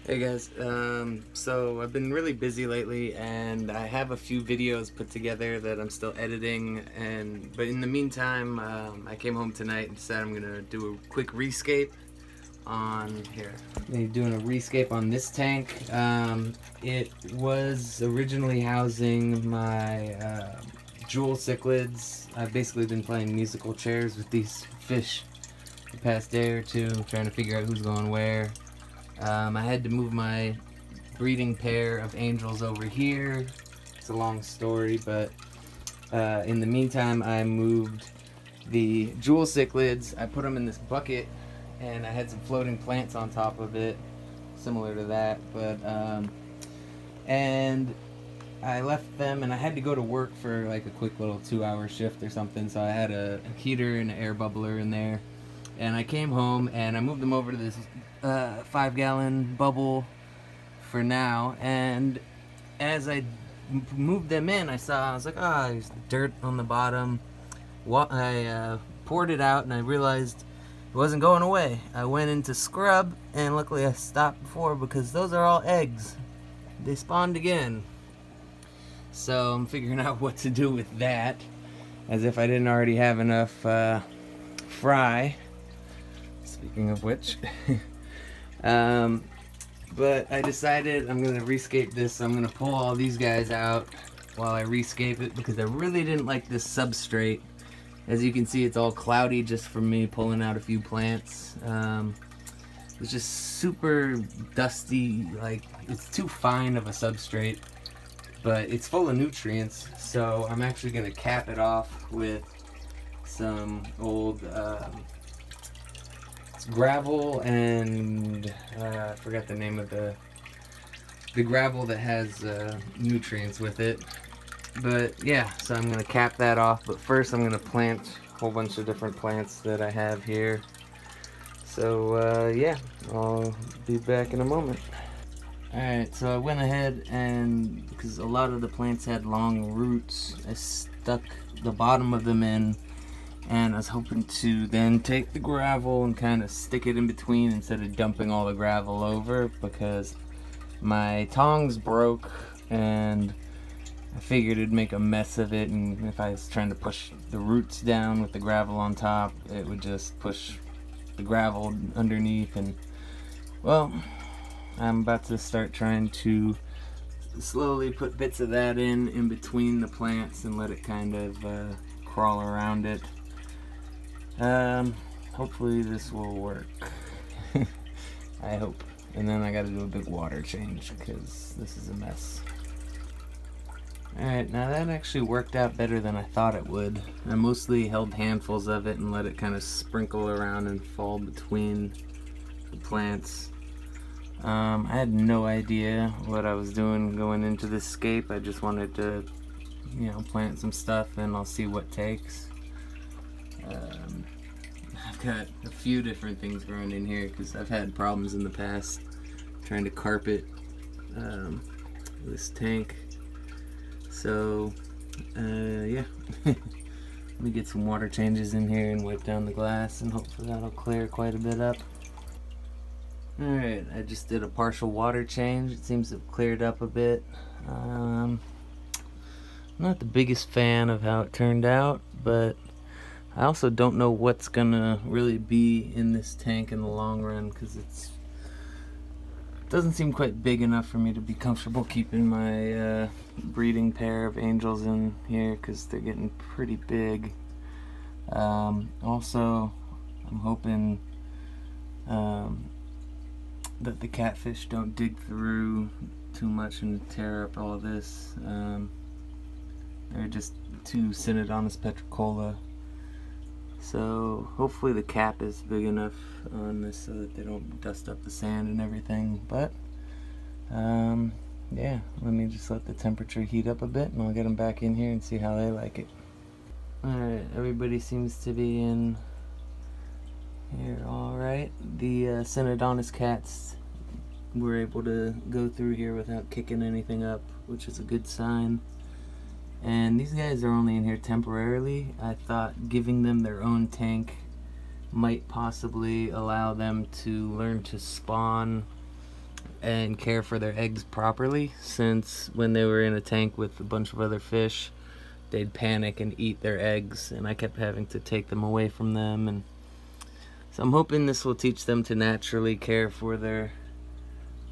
Hey guys, so I've been really busy lately and I have a few videos put together that I'm still editing, but in the meantime I came home tonight and decided I'm gonna do a quick rescape on here. I'm doing a rescape on this tank. It was originally housing my jewel cichlids. I've basically been playing musical chairs with these fish the past day or two, trying to figure out who's going where. I had to move my breeding pair of angels over here. It's a long story, but in the meantime I moved the jewel cichlids. I put them in this bucket and I had some floating plants on top of it, similar to that, but and I left them and I had to go to work for like a quick little 2-hour shift or something, so I had a heater and an air bubbler in there. And I came home and I moved them over to this 5-gallon bubble for now. And as I moved them in, I was like, oh, there's dirt on the bottom. I poured it out and I realized it wasn't going away. I went into scrub and luckily I stopped before because those are all eggs. They spawned again. So I'm figuring out what to do with that, as if I didn't already have enough fry. Speaking of which, but I decided I'm going to rescape this. So I'm going to pull all these guys out while I rescape it because I really didn't like this substrate. As you can see, it's all cloudy just from me pulling out a few plants. It's just super dusty, like it's too fine of a substrate, but it's full of nutrients. So I'm actually going to cap it off with some old gravel and I forgot the name of the gravel that has nutrients with it. But yeah, so I'm gonna cap that off, but first I'm gonna plant a whole bunch of different plants that I have here. So yeah, I'll be back in a moment. Alright, so I went ahead and because a lot of the plants had long roots, I stuck the bottom of them in. And I was hoping to then take the gravel and kind of stick it in between instead of dumping all the gravel over, because my tongs broke and I figured it'd make a mess of it, and if I was trying to push the roots down with the gravel on top, it would just push the gravel underneath. And well, I'm about to start trying to slowly put bits of that in between the plants and let it kind of crawl around it. Hopefully this will work. I hope. And then I gotta do a big water change because this is a mess. Alright, now that actually worked out better than I thought it would. I mostly held handfuls of it and let it kind of sprinkle around and fall between the plants. I had no idea what I was doing going into this scape. I just wanted to, you know, plant some stuff and I'll see what takes. I've got a few different things growing in here because I've had problems in the past trying to carpet this tank. So yeah, let me get some water changes in here and wipe down the glass, and hopefully that'll clear quite a bit up. Alright, I just did a partial water change. It seems to have cleared up a bit. I'm not the biggest fan of how it turned out, but I also don't know what's gonna really be in this tank in the long run, because it doesn't seem quite big enough for me to be comfortable keeping my breeding pair of angels in here, because they're getting pretty big. Also, I'm hoping that the catfish don't dig through too much and tear up all of this. They're just two Synodontis petricola. So hopefully the cap is big enough on this so that they don't dust up the sand and everything. But yeah, let me just let the temperature heat up a bit and I'll get them back in here and see how they like it. Alright, everybody seems to be in here alright. The Synodontis cats were able to go through here without kicking anything up, which is a good sign. And these guys are only in here temporarily. I thought giving them their own tank might possibly allow them to learn to spawn and care for their eggs properly, since when they were in a tank with a bunch of other fish, they'd panic and eat their eggs, and I kept having to take them away from them. And so I'm hoping this will teach them to naturally care for their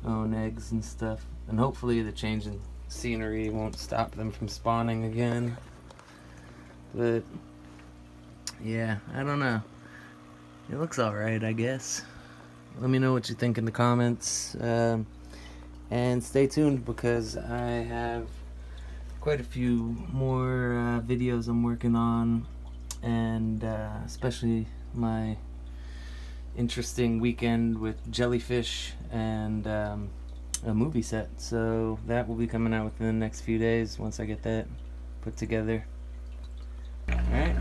own eggs and stuff, and hopefully the change in scenery won't stop them from spawning again. But yeah, I don't know, it looks alright, I guess. Let me know what you think in the comments, and stay tuned, because I have quite a few more videos I'm working on, and especially my interesting weekend with jellyfish and a movie set. So that will be coming out within the next few days once I get that put together. Alright,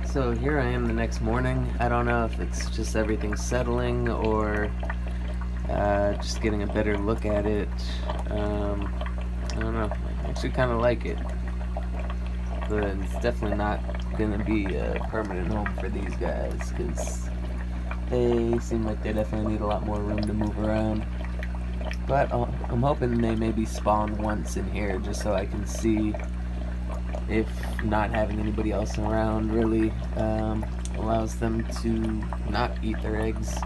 so here I am the next morning. I don't know if it's just everything settling or just getting a better look at it. I don't know, I actually kind of like it, but it's definitely not gonna be a permanent home for these guys, because they seem like they definitely need a lot more room to move around. But I'm hoping they maybe spawn once in here, just so I can see if not having anybody else around really allows them to not eat their eggs.